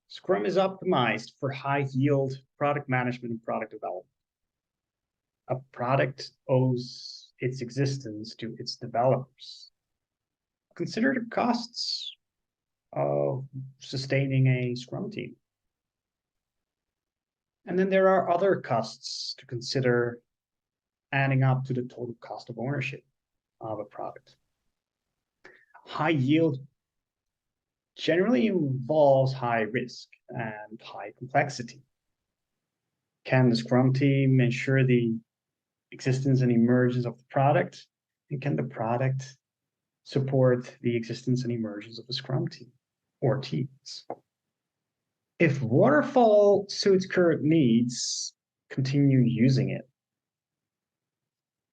Scrum is optimized for high yield product management and product development. A product owes its existence to its developers. Consider the costs of sustaining a Scrum team. And then there are other costs to consider adding up to the total cost of ownership of a product. High yield generally involves high risk and high complexity. Can the Scrum team ensure the existence and emergence of the product? And can the product support the existence and emergence of a Scrum team or teams? If waterfall suits current needs, continue using it.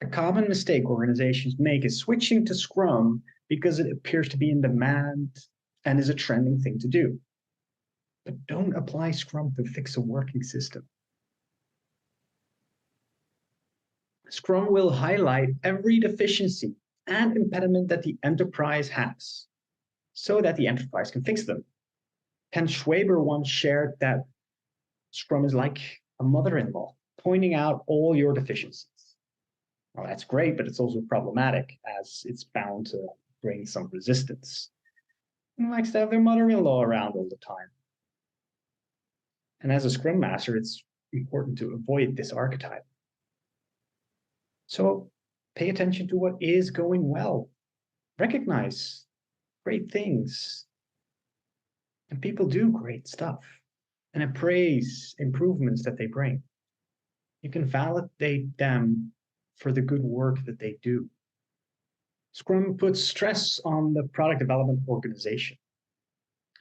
A common mistake organizations make is switching to Scrum because it appears to be in demand and is a trending thing to do. But don't apply Scrum to fix a working system. Scrum will highlight every deficiency and impediment that the enterprise has so that the enterprise can fix them. Ken Schwaber once shared that Scrum is like a mother-in-law pointing out all your deficiencies. Well, that's great, but it's also problematic as it's bound to bring some resistance. Who likes to have their mother-in-law around all the time? And as a Scrum Master, it's important to avoid this archetype. So pay attention to what is going well. Recognize great things. And people do great stuff. And appraise improvements that they bring. You can validate them for the good work that they do. Scrum puts stress on the product development organization.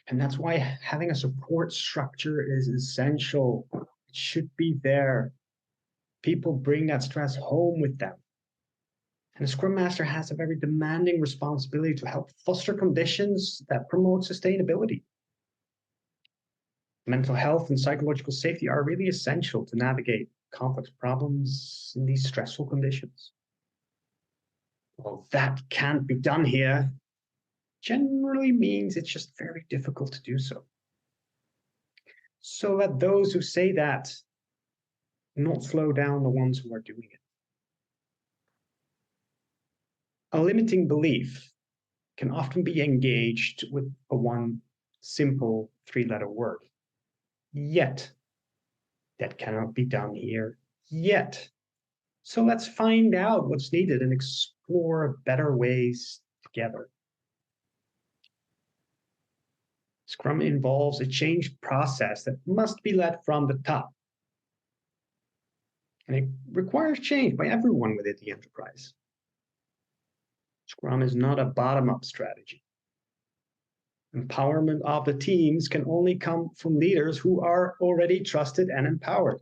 And that's why having a support structure is essential. It should be there. People bring that stress home with them. And the Scrum Master has a very demanding responsibility to help foster conditions that promote sustainability. Mental health and psychological safety are really essential to navigate complex problems in these stressful conditions. Well, that can't be done here generally means it's just very difficult to do so. So let those who say that not slow down the ones who are doing it. A limiting belief can often be engaged with a one simple three-letter word. Yet. That cannot be done here yet. So let's find out what's needed and explore better ways together. Scrum involves a change process that must be led from the top. And it requires change by everyone within the enterprise. Scrum is not a bottom-up strategy. Empowerment of the teams can only come from leaders who are already trusted and empowered.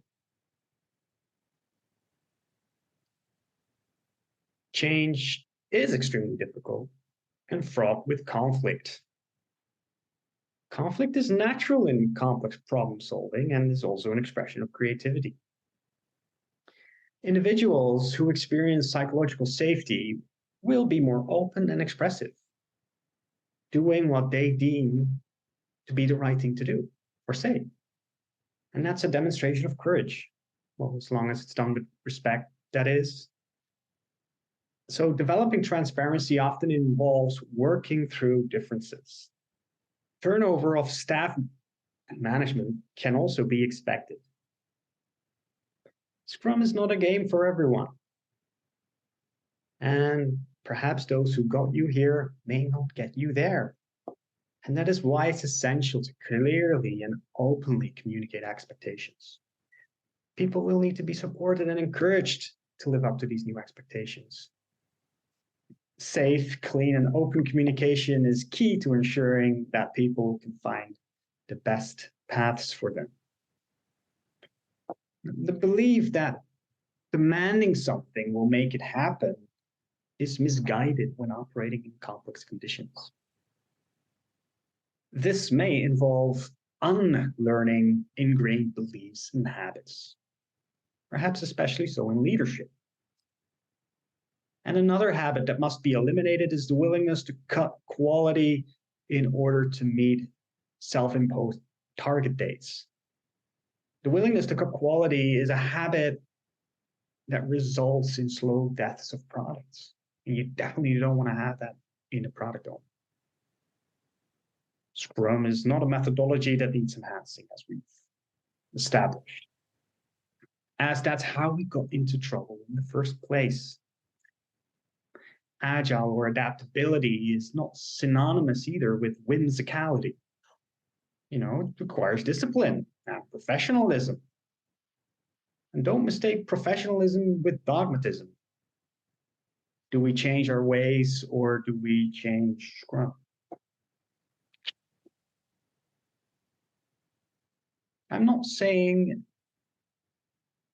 Change is extremely difficult and fraught with conflict. Conflict is natural in complex problem solving and is also an expression of creativity. Individuals who experience psychological safety will be more open and expressive, doing what they deem to be the right thing to do or say. And that's a demonstration of courage. Well, as long as it's done with respect, that is. So developing transparency often involves working through differences. Turnover of staff management can also be expected. Scrum is not a game for everyone. And perhaps those who got you here may not get you there. And that is why it's essential to clearly and openly communicate expectations. People will need to be supported and encouraged to live up to these new expectations. Safe, clean, and open communication is key to ensuring that people can find the best paths for them. The belief that demanding something will make it happen is misguided when operating in complex conditions. This may involve unlearning ingrained beliefs and habits, perhaps especially so in leadership. And another habit that must be eliminated is the willingness to cut quality in order to meet self-imposed target dates. The willingness to cut quality is a habit that results in slow deaths of products. And you definitely don't want to have that in a product owner. Scrum is not a methodology that needs enhancing, as we've established, as that's how we got into trouble in the first place. Agile or adaptability is not synonymous either with whimsicality. It requires discipline and professionalism. And don't mistake professionalism with dogmatism. Do we change our ways or do we change Scrum? I'm not saying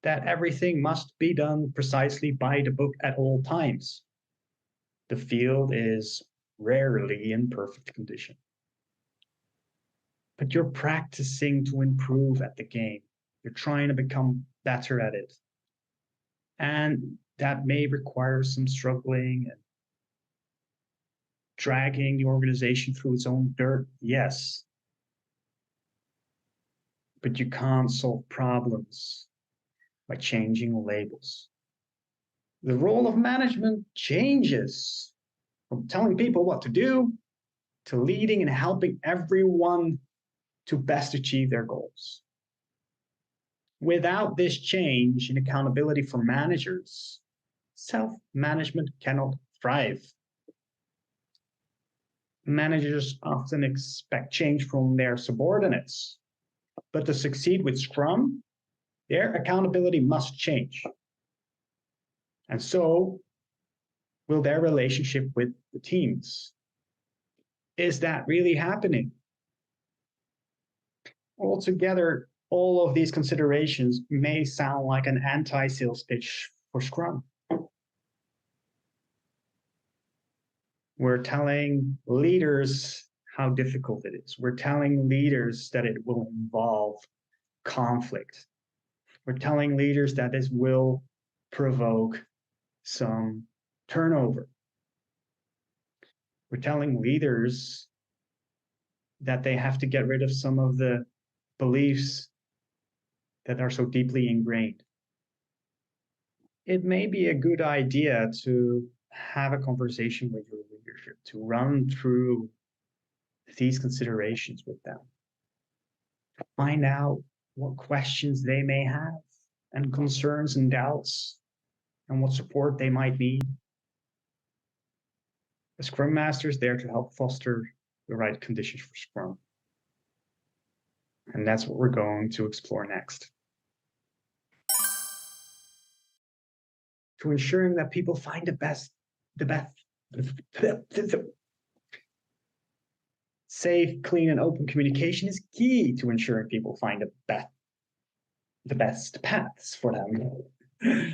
that everything must be done precisely by the book at all times. The field is rarely in perfect condition. But you're practicing to improve at the game. You're trying to become better at it. And that may require some struggling and dragging the organization through its own dirt, yes. But you can't solve problems by changing labels. The role of management changes from telling people what to do to leading and helping everyone to best achieve their goals. Without this change in accountability for managers, self-management cannot thrive. Managers often expect change from their subordinates, but to succeed with Scrum, their accountability must change. And so will their relationship with the teams. Is that really happening? Altogether, all of these considerations may sound like an anti-sales pitch for Scrum. We're telling leaders how difficult it is. We're telling leaders that it will involve conflict. We're telling leaders that this will provoke some turnover. We're telling leaders that they have to get rid of some of the beliefs that are so deeply ingrained. It may be a good idea to have a conversation with your leadership, to run through these considerations with them, to find out what questions they may have and concerns and doubts and what support they might need. The Scrum Master is there to help foster the right conditions for Scrum. And that's what we're going to explore next. To ensuring that people find the best. Safe, clean, and open communication is key to ensuring people find the best paths for them.